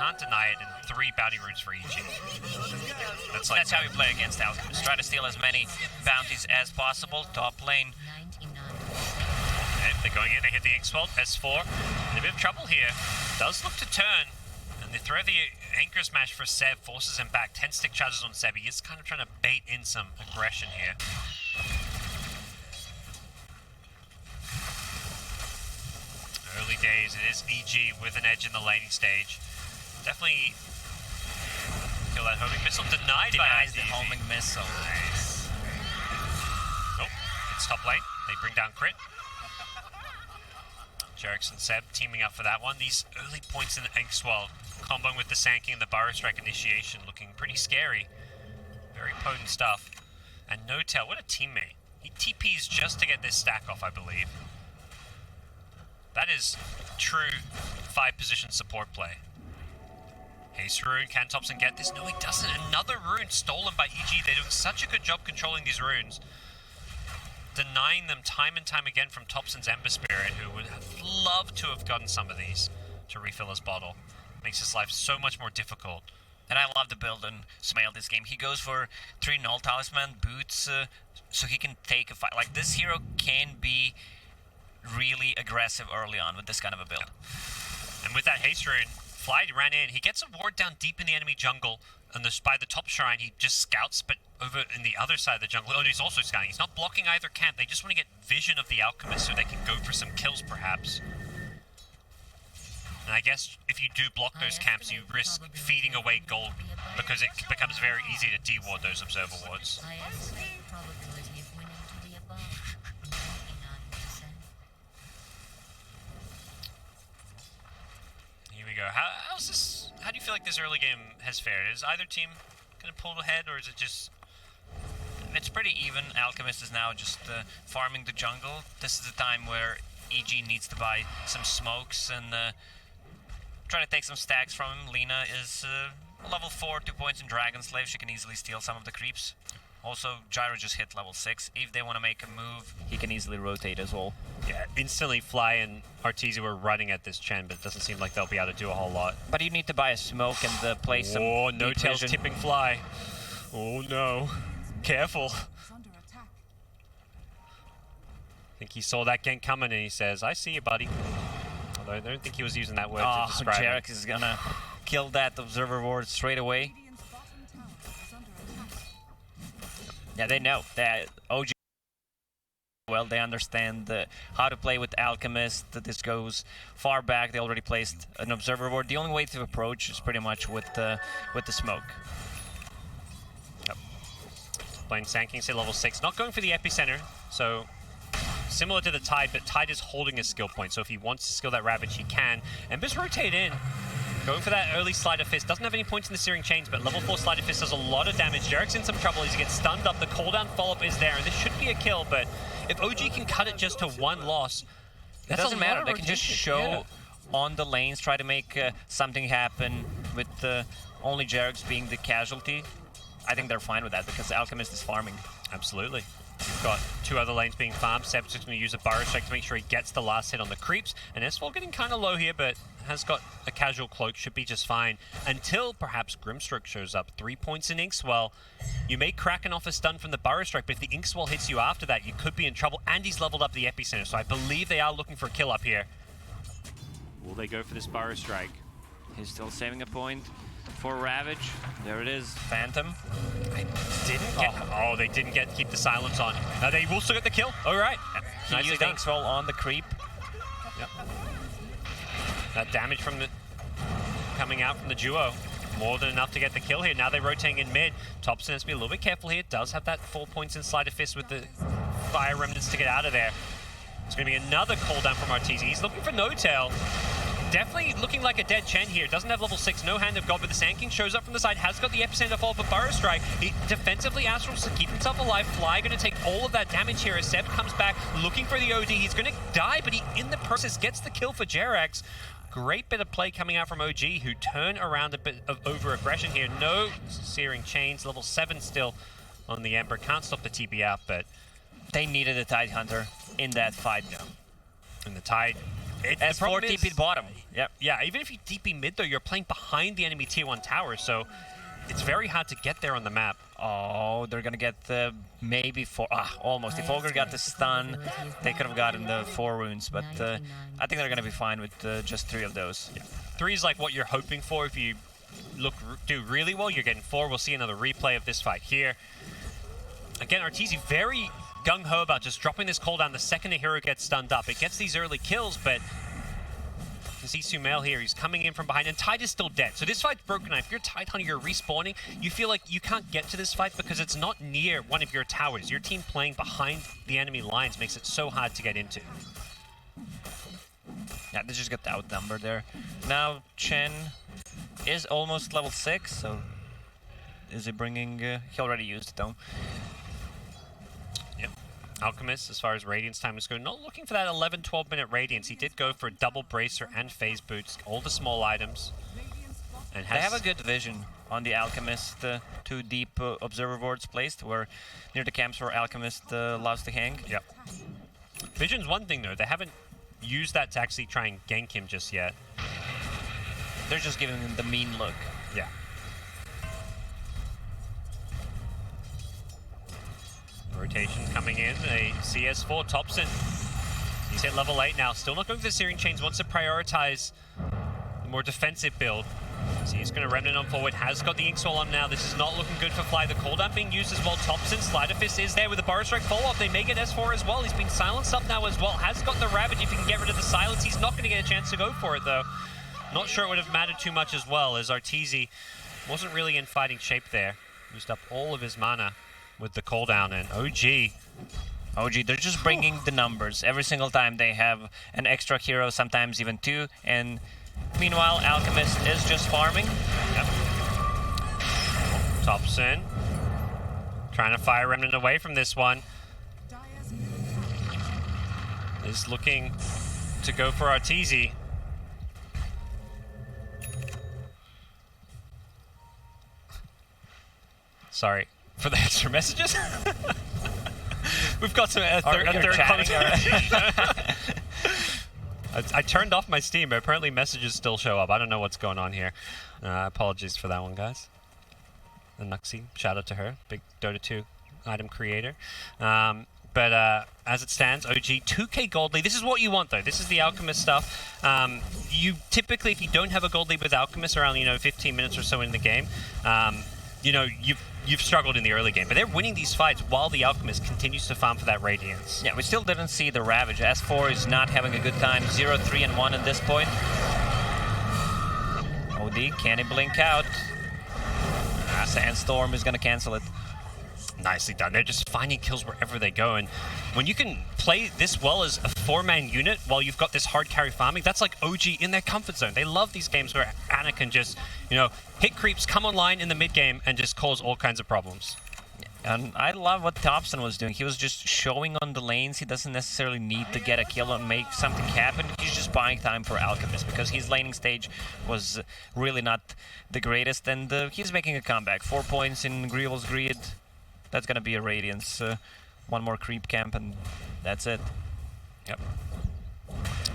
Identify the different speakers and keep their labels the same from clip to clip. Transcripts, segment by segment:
Speaker 1: can't deny it, and 3 bounty runes for EG.
Speaker 2: That's how we play against Alchemist. Try to steal as many bounties as possible. Top lane.
Speaker 1: Okay, they're going in, they hit the Inkswell, S4. In a bit of trouble here. Does look to turn. And they throw the Anchor Smash for Seb, forces him back. 10 stick charges on Seb. He is kind of trying to bait in some aggression here. Early days, it is EG with an edge in the laning stage. Definitely kill that homing missile. Denied by
Speaker 2: the homing missile.
Speaker 1: Nice. Nope, it's top lane. They bring down crit. Jerix and Seb teaming up for that one. These early points in the Inkswell, comboing with the Sanking and the Burrow Strike initiation, looking pretty scary. Very potent stuff. And NoTail, what a teammate. He TPs just to get this stack off, I believe. That is true 5-position support play. Haste rune, can Thompson get this? No, he doesn't. Another rune stolen by EG. They're doing such a good job controlling these runes. Denying them time and time again from Thompson's Ember Spirit, who would have loved to have gotten some of these to refill his bottle. Makes his life so much more difficult.
Speaker 2: And I love the build on Smail this game. He goes for 3 Null Talisman boots so he can take a fight. Like, this hero can be really aggressive early on with this kind of a build.
Speaker 1: And with that haste rune, Fly ran in. He gets a ward down deep in the enemy jungle, and by the top shrine, he just scouts, but over in the other side of the jungle, oh, he's also scouting. He's not blocking either camp. They just want to get vision of the Alchemist so they can go for some kills, perhaps. And I guess if you do block those camps, you risk feeding away gold, because it becomes very easy to de-ward those observer wards. Here we go. How do you feel like this early game has fared? Is either team going to pull ahead, or is it just...
Speaker 2: It's pretty even. Alchemist is now just farming the jungle. This is the time where EG needs to buy some smokes and try to take some stacks from him. Lina is level 4, 2 points in Dragon Slave. She can easily steal some of the creeps. Also, Gyro just hit level 6. If they want to make a move, he can easily rotate as well.
Speaker 1: Yeah, instantly Fly and Arteezy were running at this Chen, but it doesn't seem like they'll be able to do a whole lot.
Speaker 2: But you need to buy a smoke and play some...
Speaker 1: Oh, NoTail's tipping Fly. Oh no. Careful. I think he saw that gank coming and he says, I see you, buddy. Although I don't think he was using that word to describe it.
Speaker 2: Jerix is gonna kill that Observer Ward straight away. Yeah, they know that OG well. They understand how to play with Alchemist. That this goes far back. They already placed an Observer Ward. The only way to approach is pretty much with the smoke.
Speaker 1: Yep. Playing Sanking, say level 6, not going for the epicenter. So similar to the Tide, but Tide is holding a skill point. So if he wants to skill that Ravage, he can. Ember's rotate in. Going for that early Sleight of Fist. Doesn't have any points in the Searing Chains, but level 4 Sleight of Fist does a lot of damage. Jerix in some trouble as he gets stunned up. The cooldown follow-up is there, and this should be a kill, but if OG can cut it just to 1 loss,
Speaker 2: it doesn't matter. They can just show on the lanes, try to make something happen with only Jerix being the casualty. I think they're fine with that because Alchemist is farming.
Speaker 1: Absolutely. You've got 2 other lanes being farmed. Seb's just going to use a Burrow Strike to make sure he gets the last hit on the creeps. And S4 getting kind of low here, but has got a casual cloak, should be just fine. Until perhaps Grimstroke shows up. 3 points in Inkswell. You may Kraken off a stun from the Burrow Strike, but if the Inkswell hits you after that, you could be in trouble. And he's leveled up the epicenter, so I believe they are looking for a kill up here. Will they go for this Burrow Strike?
Speaker 2: He's still saving a point for Ravage. There it is. Phantom.
Speaker 1: I didn't get... Oh, they didn't keep the silence on. They will still get the kill. All right.
Speaker 2: He used Inkswell on the creep.
Speaker 1: Yep. That damage from the... coming out from the duo. More than enough to get the kill here. Now they're rotating in mid. Thompson has to be a little bit careful here. Does have that 4 points in Sleight of Fist with the Fire Remnants to get out of there. It's going to be another cooldown from Arteezy. He's looking for NoTail. Definitely looking like a dead Chen here. Doesn't have level 6, no Hand of God, but the Sand King shows up from the side, has got the epicenter fall for Burrow Strike. He defensively Astrals to keep himself alive. Fly going to take all of that damage here as Seb comes back looking for the OD. He's going to die, but he, in the process, gets the kill for Jerix. Great bit of play coming out from OG, who turn around a bit of over-aggression here. No Searing Chains, level 7 still on the Ember. Can't stop the TP out, but...
Speaker 2: They needed a Tide Hunter in that fight now.
Speaker 1: And the Tide
Speaker 2: S4 TP'd bottom. Yep.
Speaker 1: Yeah, even if you DP mid, though, you're playing behind the enemy tier 1 tower, so it's very hard to get there on the map.
Speaker 2: Oh, they're gonna get the maybe 4. Almost. If Ogre got the stun, they could have gotten the 4 runes, but I think they're gonna be fine with just 3 of those.
Speaker 1: Yeah. 3 is like what you're hoping for. If you do really well, you're getting 4. We'll see another replay of this fight here. Again, Arteezy very gung-ho about just dropping this cooldown the second the hero gets stunned up. It gets these early kills, but you see Sumail here, he's coming in from behind, and Tide is still dead. So this fight's broken. If you're Tide Hunter, you're respawning, you feel like you can't get to this fight because it's not near one of your towers. Your team playing behind the enemy lines makes it so hard to get into.
Speaker 2: Yeah, they just got outnumbered there. Now Chen is almost level 6, so is he bringing... he already used it though.
Speaker 1: Yep. Alchemist, as far as Radiance time is going, not looking for that 11-12 minute Radiance. He did go for a double Bracer and Phase Boots, all the small items. And
Speaker 2: they have a good vision on the Alchemist. 2 deep observer wards placed where near the camps where Alchemist loves to hang.
Speaker 1: Yep. Vision's one thing though, they haven't used that to actually try and gank him just yet.
Speaker 2: They're just giving him the mean look.
Speaker 1: Yeah. Rotation coming in, a CS4 Thompson. He's hit level 8 now, still not going for the Searing Chains, wants to prioritize the more defensive build. So he's going to Remnant on forward, has got the Ink Soul on now. This is not looking good for Fly. The cooldown being used as well. Thompson, Slider Fist is there with the Burrow Strike follow-up. They may get S4 as well. He's been silenced up now as well. Has got the Ravage if he can get rid of the silence. He's not going to get a chance to go for it though. Not sure it would have mattered too much as well, as Arteezy wasn't really in fighting shape there. Used up all of his mana with the cooldown, and OG, they're just bringing the numbers. Every single time they have an extra hero, sometimes even 2, and meanwhile, Alchemist is just farming. Yep. Thompson trying to fire Remnant away from this one. Is looking to go for Arteezy. Sorry for the extra messages. We've got some a third conversation. I turned off my Steam, but apparently messages still show up. I don't know what's going on here. Apologies for that one, guys. And Nuxie, shout out to her, big Dota 2 item creator. But as it stands, OG, 2k gold lead. This is what you want, though. This is the Alchemist stuff. You typically, if you don't have a gold lead with Alchemist around 15 minutes or so in the game, you've struggled in the early game, but they're winning these fights while the Alchemist continues to farm for that Radiance.
Speaker 2: Yeah, we still didn't see the Ravage. S4 is not having a good time. 0, 3, and 1 at this point. OD, can he blink out? Sandstorm is going to cancel it.
Speaker 1: Nicely done. They're just finding kills wherever they go, and when you can play this well as a 4-man unit while you've got this hard carry farming, that's like OG in their comfort zone. They love these games where Ana can just, hit creeps, come online in the mid game, and just cause all kinds of problems.
Speaker 2: And I love what Thompson was doing. He was just showing on the lanes. He doesn't necessarily need to get a kill and make something happen. He's just buying time for Alchemist because his laning stage was really not the greatest, and he's making a comeback. 4 points in Grieval's Greed. That's gonna be a Radiance. 1 more creep camp, and that's it.
Speaker 1: Yep.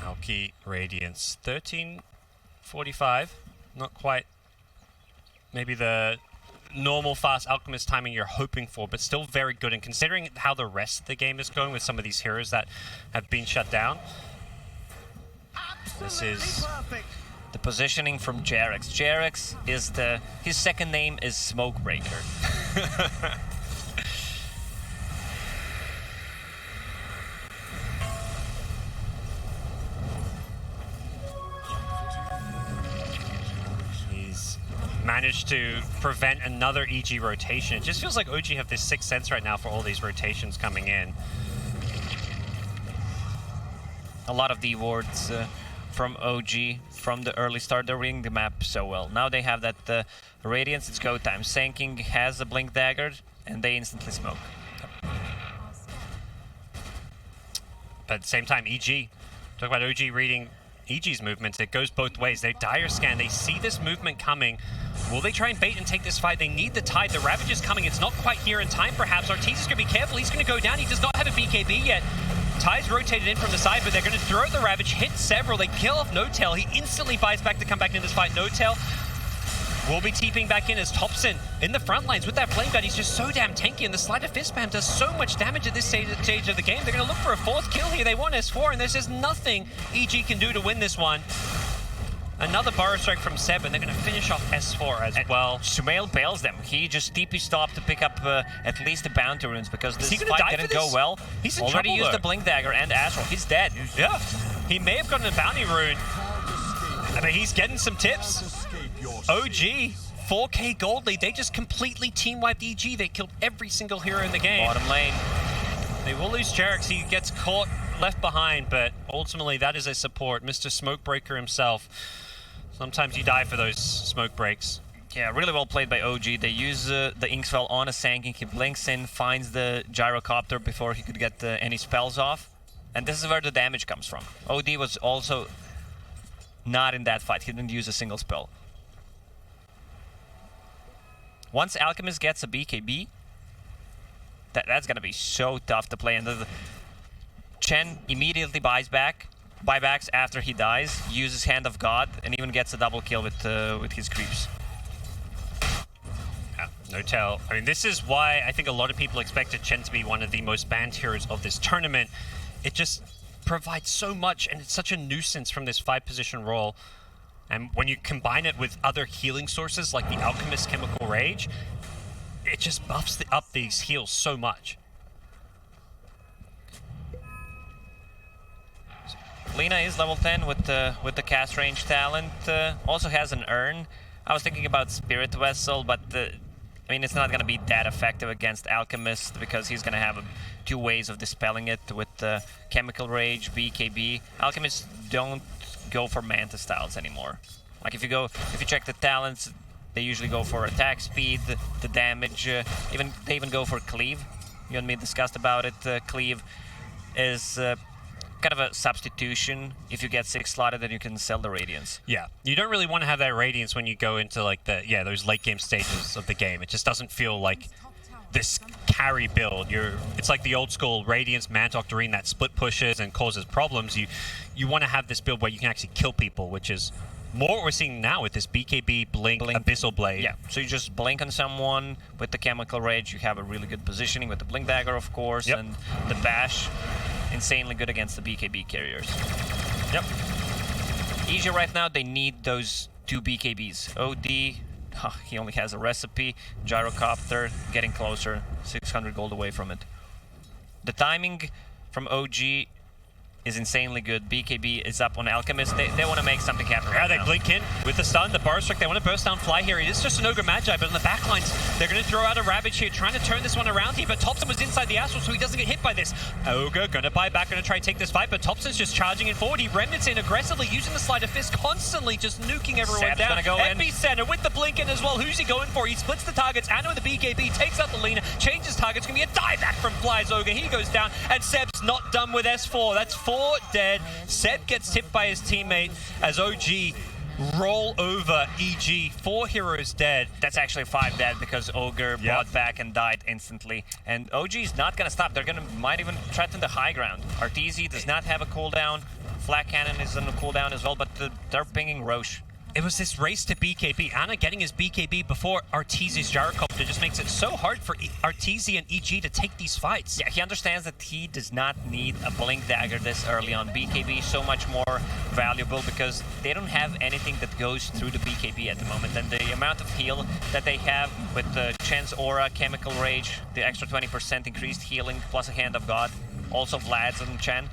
Speaker 1: Alki Radiance. 13:45. Not quite maybe the normal fast Alchemist timing you're hoping for, but still very good. And considering how the rest of the game is going with some of these heroes that have been shut down, this is
Speaker 2: the positioning from Jarex. Jarex is his second name is Smokebreaker.
Speaker 1: Managed to prevent another EG rotation. It just feels like OG have this sixth sense right now for all these rotations coming in.
Speaker 2: A lot of the wards from OG from the early start, they're reading the map so well. Now they have that Radiance, it's go time. Sanking has a Blink Dagger, and they instantly smoke.
Speaker 1: But at the same time, EG, talk about OG reading EG's movements, it goes both ways. They dire scan, they see this movement coming. Will they try and bait and take this fight? They need the Tide. The Ravage is coming. It's not quite here in time, perhaps. Arteezy's going to be careful. He's going to go down. He does not have a BKB yet. Ty's rotated in from the side, but they're going to throw the Ravage, hit several. They kill off No-Tail. He instantly buys back to come back into this fight. No-Tail will be TPing back in as Thompson in the front lines with that flame gun. He's just so damn tanky, and the Sleight of Fist spam does so much damage at this stage of the game. They're going to look for a 4th kill here. They want S4, and there's just nothing EG can do to win this one. Another Burrow Strike from Seb, and they're going to finish off S4 as well.
Speaker 2: Sumail bails them. He just TP stopped to pick up at least the bounty runes because this fight didn't go well.
Speaker 1: He's in
Speaker 2: already
Speaker 1: trouble,
Speaker 2: used
Speaker 1: though.
Speaker 2: the Blink Dagger and Astral. He's dead.
Speaker 1: Yeah. He may have gotten a bounty rune. I mean, he's getting some tips. OG, 4K gold lead. They just completely team wiped EG. They killed every single hero in the game.
Speaker 2: Bottom lane.
Speaker 1: They will lose Jarix. He gets caught, left behind, but ultimately that is a support. Mr. Smokebreaker himself. Sometimes you die for those smoke breaks.
Speaker 2: Yeah, really well played by OG. They use the Inksvell on a Sanking. He blinks in, finds the Gyrocopter before he could get any spells off. And this is where the damage comes from. OD was also not in that fight. He didn't use a single spell. Once Alchemist gets a BKB, that's going to be so tough to play. And Chen immediately buybacks after he dies, uses Hand of God, and even gets a double kill with his creeps.
Speaker 1: Yeah, No-Tail. I mean, this is why I think a lot of people expected Chen to be one of the most banned heroes of this tournament. It just provides so much, and it's such a nuisance from this 5-position role. And when you combine it with other healing sources like the Alchemist Chemical Rage, it just buffs up these heals so much.
Speaker 2: Lina is level 10 with the cast range talent. Also has an urn. I was thinking about Spirit Vessel, but I mean, it's not going to be that effective against Alchemist because he's going to have 2 ways of dispelling it with Chemical Rage, BKB. Alchemists don't go for Manta styles anymore. Like if you check the talents, they usually go for attack speed, the damage. They even go for Cleave. You and me discussed about it. Cleave is kind of a substitution. If you get 6 slotted, then you can sell the Radiance.
Speaker 1: Yeah, you don't really want to have that Radiance when you go into like those late game stages of the game. It just doesn't feel like this carry build. It's like the old school Radiance Manta Octarine that split pushes and causes problems. You want to have this build where you can actually kill people, which is more what we're seeing now with this BKB Blink Abyssal Blade.
Speaker 2: Yeah, so you just blink on someone with the Chemical Rage. You have a really good positioning with the Blink Dagger, of course, and the Bash. Insanely good against the BKB carriers.
Speaker 1: Yep.
Speaker 2: EG right now, they need those 2 BKBs. OD, he only has a recipe. Gyrocopter, getting closer, 600 gold away from it. The timing from OG is insanely good. BKB is up on Alchemist. They want to make something happen right
Speaker 1: now.
Speaker 2: They
Speaker 1: blink in with the stun, the Burrow Strike. They want to burst down Fly here. It is just an Ogre Magi, but on the back lines, they're going to throw out a Ravage here, trying to turn this one around here, but Thompson was inside the Astral, so he doesn't get hit by this. Ogre going to buy back, going to try to take this fight, but Thompson's just charging in forward. He remnants in aggressively, using the Sleight of Fist, constantly just nuking everyone
Speaker 2: Seb's
Speaker 1: down.
Speaker 2: Gonna go
Speaker 1: Epicenter with the blink in as well. Who's he going for? He splits the targets. Anna with the BKB, takes out the Lina, changes targets. Going to be a dieback from Fly's Ogre. He goes down, and Seb's not done with S4. That's 4 dead. Seb gets tipped by his teammate as OG roll over EG. 4 heroes dead.
Speaker 2: That's actually 5 dead because Ogre bought back and died instantly. And OG is not going to stop. They're might even threaten the high ground. Arteezy does not have a cooldown. Flak Cannon is on a cooldown as well, but they're pinging Roche.
Speaker 1: It was this race to BKB. Anna getting his BKB before Arteezy's Gyrocopter just makes it so hard for Arteezy and EG to take these fights.
Speaker 2: Yeah, he understands that he does not need a Blink Dagger this early on. BKB is so much more valuable because they don't have anything that goes through the BKB at the moment. And the amount of heal that they have with Chen's Aura, Chemical Rage, the extra 20% increased healing, plus a Hand of God, also Vlad's on Chen.